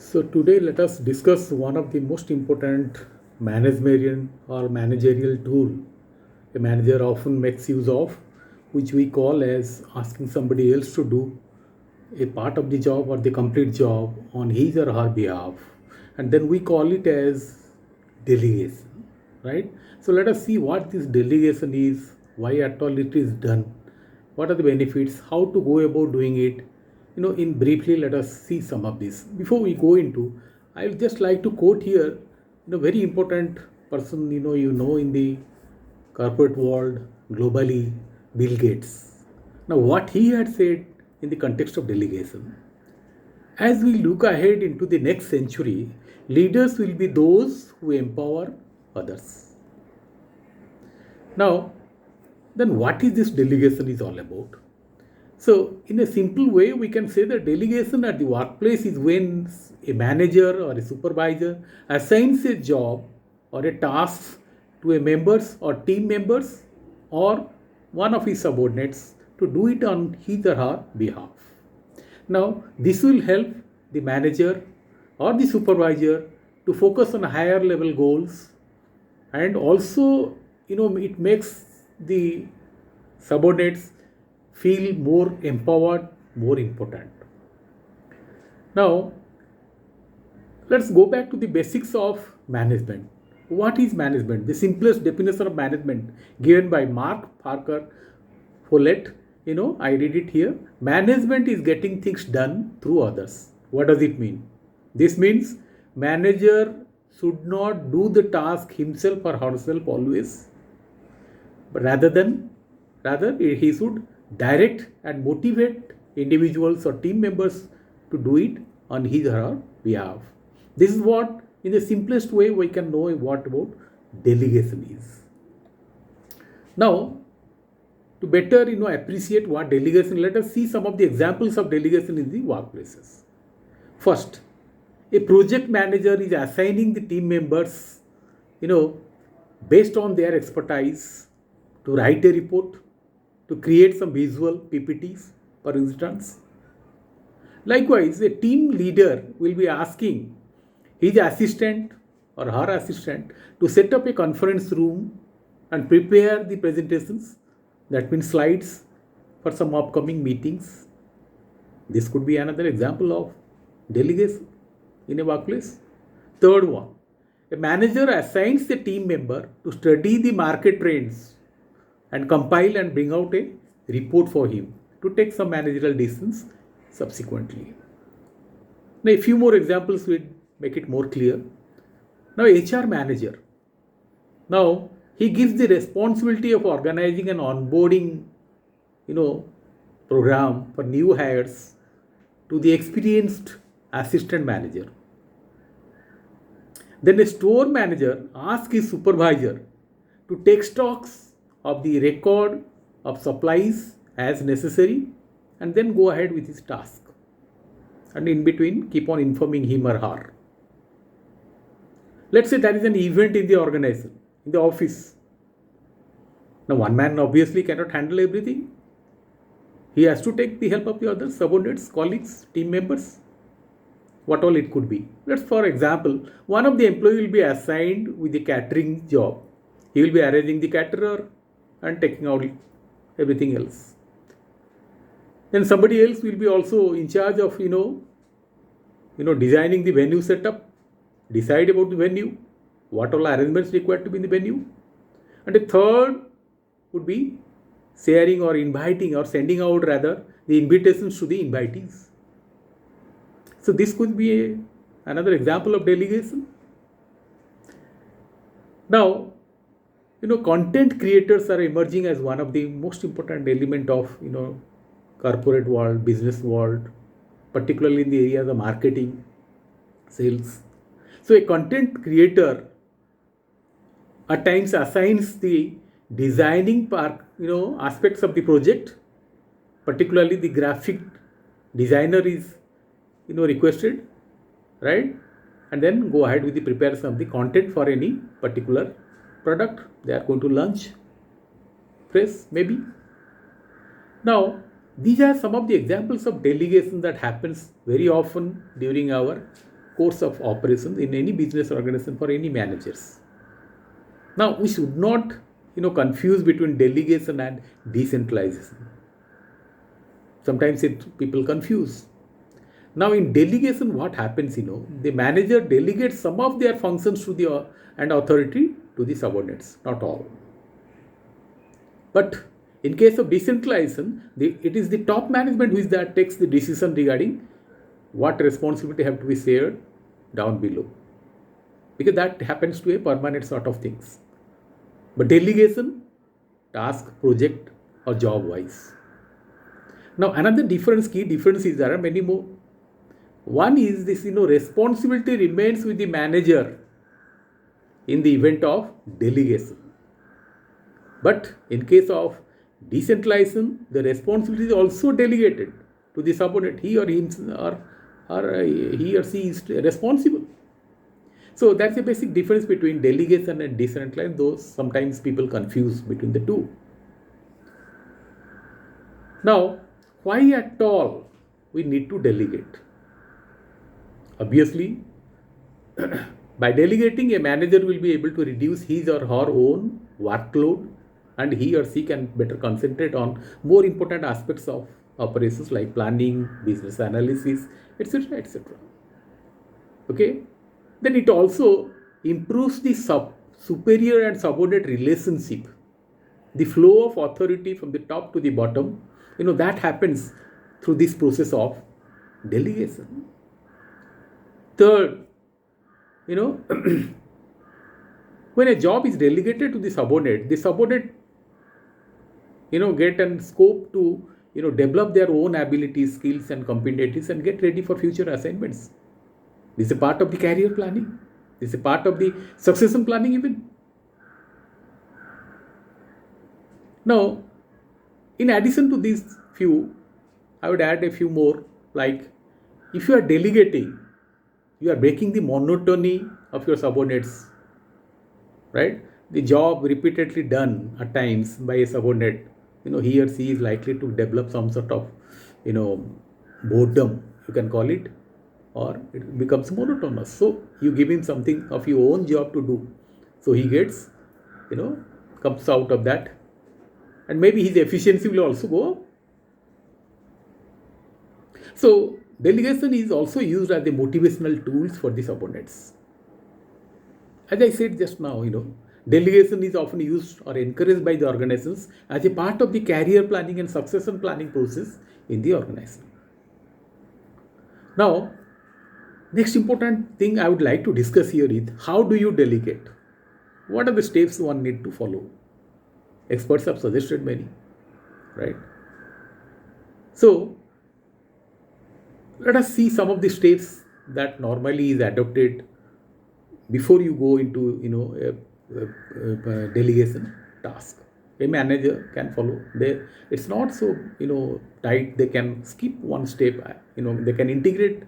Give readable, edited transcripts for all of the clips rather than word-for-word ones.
So today let us discuss one of the most important managerial tool a manager often makes use of, which we call as asking somebody else to do a part of the job or the complete job on his or her behalf. And then we call it as delegation, right? So let us see what this delegation is, why at all it is done, what are the benefits, how to go about doing it. In briefly, let us see some of this. Before we go into, I would just like to quote here, very important person, in the corporate world globally, Bill Gates. Now, what he had said in the context of delegation: as we look ahead into the next century, leaders will be those who empower others. Now, then what is this delegation is all about? So, in a simple way, we can say that delegation at the workplace is when a manager or a supervisor assigns a job or a task to a members or team members or one of his subordinates to do it on his or her behalf. Now, this will help the manager or the supervisor to focus on higher level goals, and also, it makes the subordinates feel more empowered, more important. Now, let's go back to the basics of management. What is management? The simplest definition of management given by Mark Parker Follett. I read it here. Management is getting things done through others. What does it mean? This means manager should not do the task himself or herself always, but rather he should direct and motivate individuals or team members to do it on his or her behalf. This is what, in the simplest way, we can know what about delegation is. Now, to better appreciate what delegation, let us see some of the examples of delegation in the workplaces. First, a project manager is assigning the team members, based on their expertise, to write a report, to create some visual PPTs, for instance. Likewise, a team leader will be asking his assistant or her assistant to set up a conference room and prepare the presentations, that means slides, for some upcoming meetings. This could be another example of delegation in a workplace. Third one, a manager assigns a team member to study the market trends and compile and bring out a report for him to take some managerial decisions subsequently. Now, a few more examples will make it more clear. Now, HR manager. Now, he gives the responsibility of organizing an onboarding, program for new hires to the experienced assistant manager. Then a store manager asks his supervisor to take stocks of the record of supplies as necessary and then go ahead with his task. And in between, keep on informing him or her. Let's say there is an event in the organization, in the office. Now, one man obviously cannot handle everything. He has to take the help of the others, subordinates, colleagues, team members, what all it could be. Let's, for example, one of the employees will be assigned with the catering job. He will be arranging the caterer and taking out everything else. Then somebody else will be also in charge of, designing the venue setup, decide about the venue, what all arrangements required to be in the venue. And a third would be sharing or inviting or sending out rather the invitations to the invitees. So this could be another example of delegation. Now, content creators are emerging as one of the most important element of, corporate world, business world, particularly in the area of the marketing, sales. So a content creator at times assigns the designing part, aspects of the project, particularly the graphic designer is, requested, right? And then go ahead with the preparation of the content for any particular product they are going to launch, press maybe. Now, these are some of the examples of delegation that happens very often during our course of operations in any business organization for any managers. Now, we should not, confuse between delegation and decentralization. Sometimes people confuse. Now, in delegation, what happens, the manager delegates some of their functions to the and authority to the subordinates, not all. But in case of decentralization, it is the top management which that takes the decision regarding what responsibility have to be shared down below, because that happens to a permanent sort of things. But delegation, task, project or job wise. Now, another key difference is there are many more. One is this, responsibility remains with the manager in the event of delegation. But in case of decentralization, the responsibility is also delegated to the subordinate. He or he or she is responsible. So that's a basic difference between delegation and decentralization, though sometimes people confuse between the two. Now, why at all we need to delegate? Obviously, by delegating, a manager will be able to reduce his or her own workload, and he or she can better concentrate on more important aspects of operations like planning, business analysis, etc., etc. Okay? Then it also improves the superior and subordinate relationship. The flow of authority from the top to the bottom, that happens through this process of delegation. Third, when a job is delegated to the subordinate get a scope to develop their own abilities, skills and competencies and get ready for future assignments. This is a part of the career planning. This is a part of the succession planning even. Now, in addition to these few, I would add a few more, like if you are delegating, you are breaking the monotony of your subordinates, right? The job repeatedly done at times by a subordinate, he or she is likely to develop some sort of, boredom, you can call it, or it becomes monotonous. So you give him something of your own job to do. So he gets, comes out of that. And maybe his efficiency will also go up. So delegation is also used as the motivational tools for the subordinates. As I said just now, delegation is often used or encouraged by the organizations as a part of the career planning and succession planning process in the organization. Now, next important thing I would like to discuss here is how do you delegate? What are the steps one need to follow? Experts have suggested many, right? So, let us see some of the steps that normally is adopted before you go into a delegation task. A manager can follow. It's not so tight. They can skip one step. They can integrate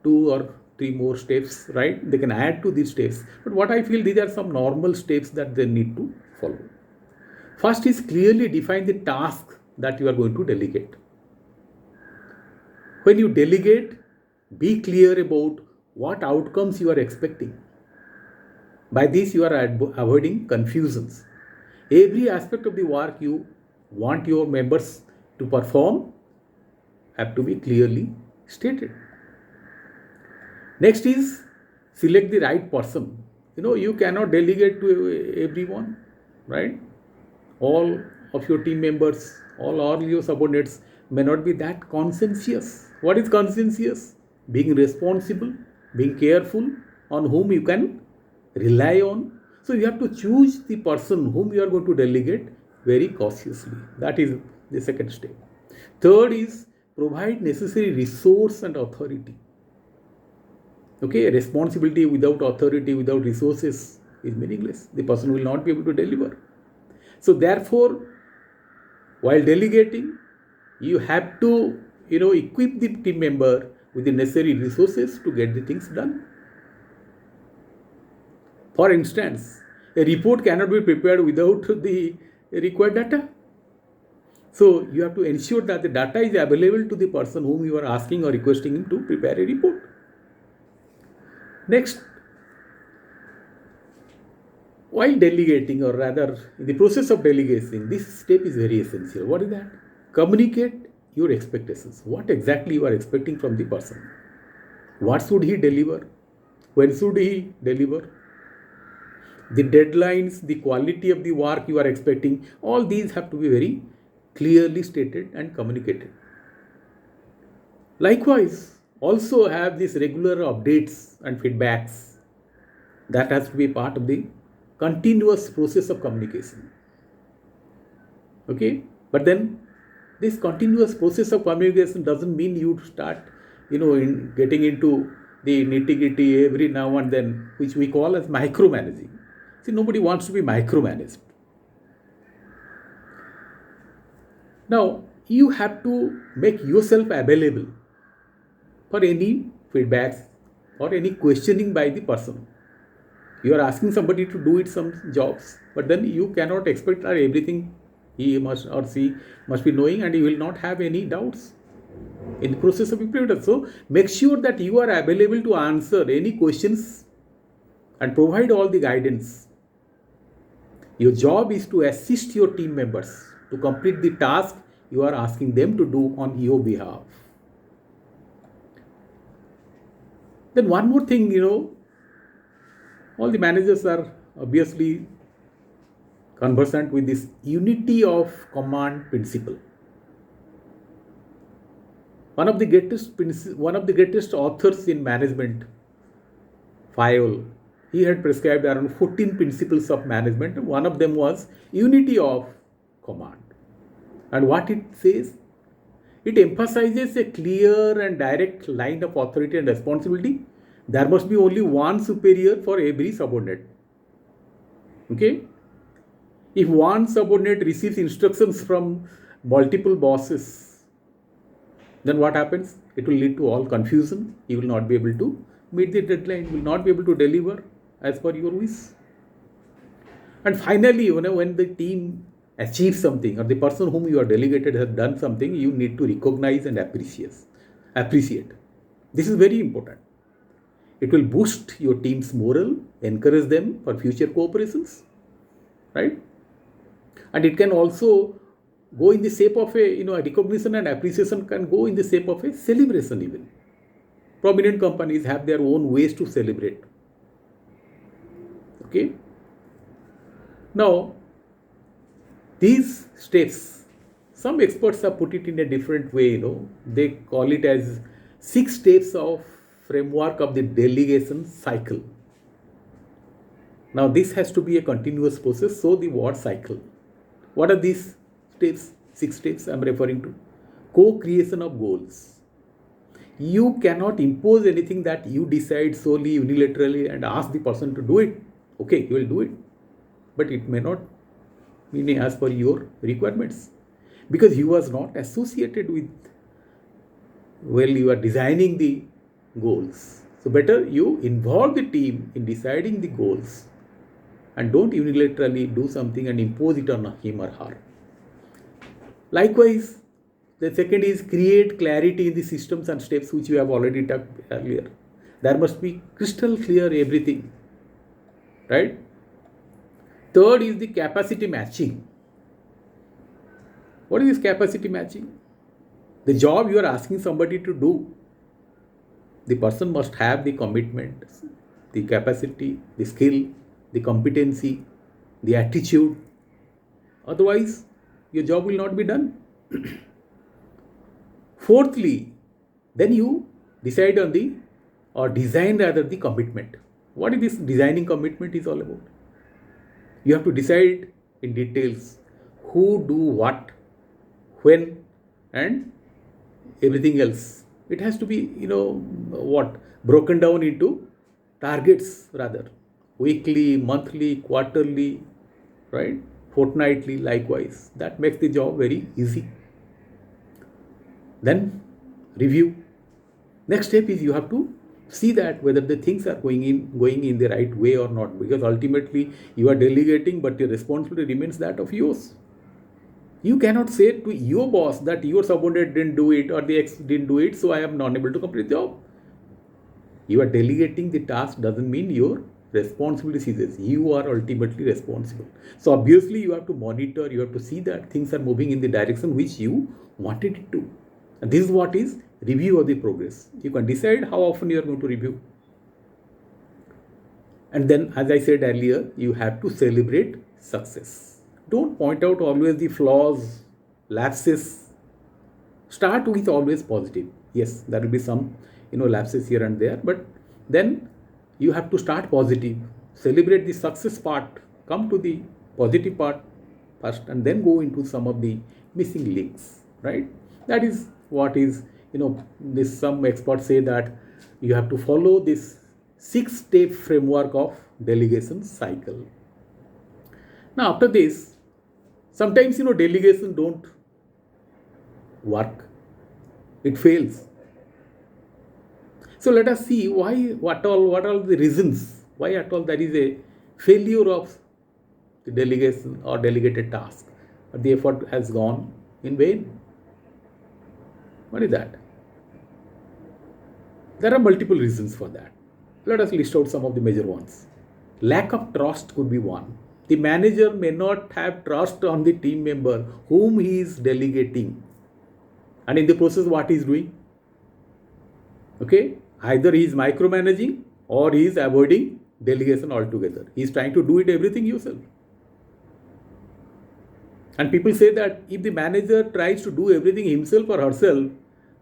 2 or 3 more steps, right? They can add to these steps. But what I feel, these are some normal steps that they need to follow. First is clearly define the task that you are going to delegate. When you delegate, be clear about what outcomes you are expecting. By this, you are avoiding confusions. Every aspect of the work you want your members to perform have to be clearly stated. Next is select the right person. You cannot delegate to everyone, right? All of your team members, all your subordinates may not be that conscientious. What is conscientious? Being responsible, being careful on whom you can rely on. So you have to choose the person whom you are going to delegate very cautiously. That is the second step. Third is provide necessary resource and authority. Okay, responsibility without authority, without resources is meaningless. The person will not be able to deliver. So therefore, while delegating, you have to, equip the team member with the necessary resources to get the things done. For instance, a report cannot be prepared without the required data. So you have to ensure that the data is available to the person whom you are asking or requesting him to prepare a report. Next, while delegating, or rather in the process of delegating, this step is very essential. What is that? Communicate your expectations. What exactly you are expecting from the person? What should he deliver? When should he deliver? The deadlines, the quality of the work you are expecting, all these have to be very clearly stated and communicated. Likewise, also have these regular updates and feedbacks. That has to be part of the continuous process of communication. Okay, but then this continuous process of communication doesn't mean you start, in getting into the nitty-gritty every now and then, which we call as micromanaging. See, nobody wants to be micromanaged. Now, you have to make yourself available for any feedbacks or any questioning by the person. You are asking somebody to do it some jobs, but then you cannot expect that everything he must or she must be knowing, and you will not have any doubts in the process of implementation. So make sure that you are available to answer any questions and provide all the guidance. Your job is to assist your team members to complete the task you are asking them to do on your behalf. Then one more thing, all the managers are obviously conversant with this unity of command principle. One of the greatest authors in management, Fayol, he had prescribed around 14 principles of management. One of them was unity of command. And what it says? It emphasizes a clear and direct line of authority and responsibility. There must be only one superior for every subordinate. Okay? If one subordinate receives instructions from multiple bosses, then what happens? It will lead to all confusion. You will not be able to meet the deadline. You will not be able to deliver as per your wish. And finally, when the team achieves something, or the person whom you are delegated has done something, you need to recognize and appreciate. This is very important. It will boost your team's morale, encourage them for future cooperations, right? And it can also go in the shape of a recognition, and appreciation can go in the shape of a celebration even. Prominent companies have their own ways to celebrate. Okay. Now, these steps, some experts have put it in a different way, They call it as 6 steps of framework of the delegation cycle. Now, this has to be a continuous process, so the word cycle. What are these steps? 6 steps I am referring to. Co-creation of goals. You cannot impose anything that you decide solely unilaterally and ask the person to do it. Okay, you will do it, but it may not mean as per your requirements, because you was not associated with, you are designing the goals. So better you involve the team in deciding the goals, and don't unilaterally do something and impose it on him or her. Likewise, the second is create clarity in the systems and steps, which you have already talked earlier. There must be crystal clear everything, right? Third is the capacity matching. What is this capacity matching? The job you are asking somebody to do, the person must have the commitment, the capacity, the skill, the competency, the attitude. Otherwise, your job will not be done. Fourthly, then you decide on design the commitment. What is this designing commitment is all about? You have to decide in details who do what, when, and everything else. It has to be, broken down into targets rather. Weekly, monthly, quarterly, right? Fortnightly, likewise. That makes the job very easy. Then review. Next step is you have to see that whether the things are going in the right way or not, because ultimately you are delegating, but your responsibility remains that of yours. You cannot say to your boss that your subordinate didn't do it or the ex didn't do it, so I am not able to complete the job. You are delegating the task doesn't mean your responsibility ceases. You are ultimately responsible. So obviously you have to monitor, you have to see that things are moving in the direction which you wanted it to. And this is what is review of the progress. You can decide how often you are going to review. And then, as I said earlier, you have to celebrate success. Don't point out always the flaws, lapses. Start with always positive. Yes, there will be some, lapses here and there, but then you have to start positive. Celebrate the success part. Come to the positive part first, and then go into some of the missing links. Right? That is what is, this some experts say that you have to follow this 6-step framework of delegation cycle. Now after this, sometimes delegation don't work. It fails. So let us see what are the reasons why at all there is a failure of the delegation or delegated task. The effort has gone in vain. What is that? There are multiple reasons for that. Let us list out some of the major ones. Lack of trust could be one. The manager may not have trust on the team member whom he is delegating. And in the process, what he is doing? Okay, either he is micromanaging or he is avoiding delegation altogether. He is trying to do it everything himself. And people say that if the manager tries to do everything himself or herself,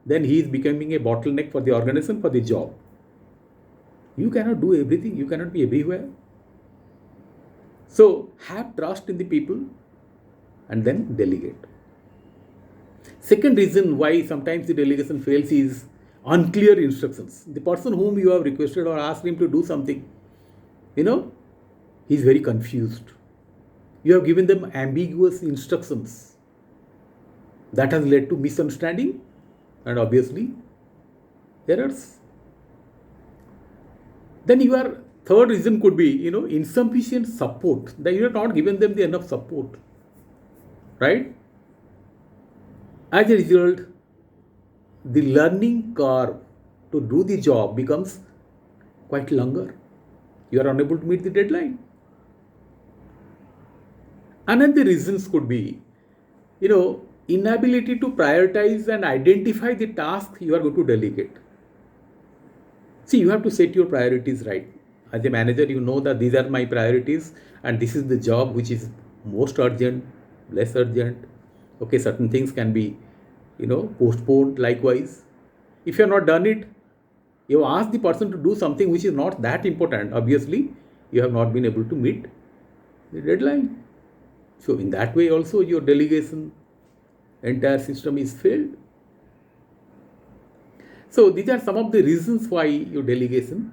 then he is becoming a bottleneck for the organization, for the job. You cannot do everything. You cannot be everywhere. So have trust in the people and then delegate. Second reason why sometimes the delegation fails is unclear instructions. The person whom you have requested or asked him to do something, he is very confused. You have given them ambiguous instructions. That has led to misunderstanding and obviously errors. Then your third reason could be, insufficient support. That you have not given them the enough support. Right? As a result, the learning curve to do the job becomes quite longer. You are unable to meet the deadline. Another reasons could be, inability to prioritize and identify the task you are going to delegate. See, you have to set your priorities right. As a manager, you know that these are my priorities and this is the job which is most urgent, less urgent. Okay, certain things can be, postponed likewise. If you have not done it, you ask the person to do something which is not that important. Obviously, you have not been able to meet the deadline. So in that way also your delegation entire system is failed. So these are some of the reasons why your delegation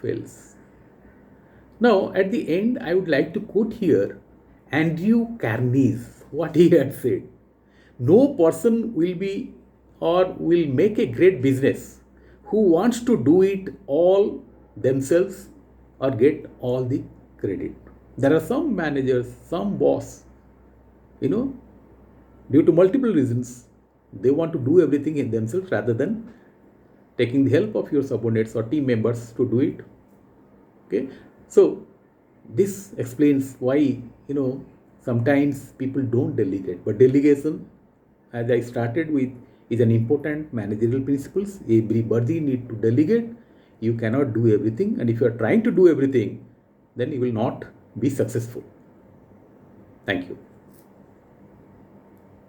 fails. Now at the end, I would like to quote here Andrew Carney's what he had said. No person will be or will make a great business who wants to do it all themselves or get all the credit. There are some managers, some boss, due to multiple reasons, they want to do everything in themselves rather than taking the help of your subordinates or team members to do it. Okay, so this explains why sometimes people don't delegate, but delegation, as I started with, is an important managerial principles. Everybody need to delegate. You cannot do everything, and if you are trying to do everything, then you will not be successful. Thank you.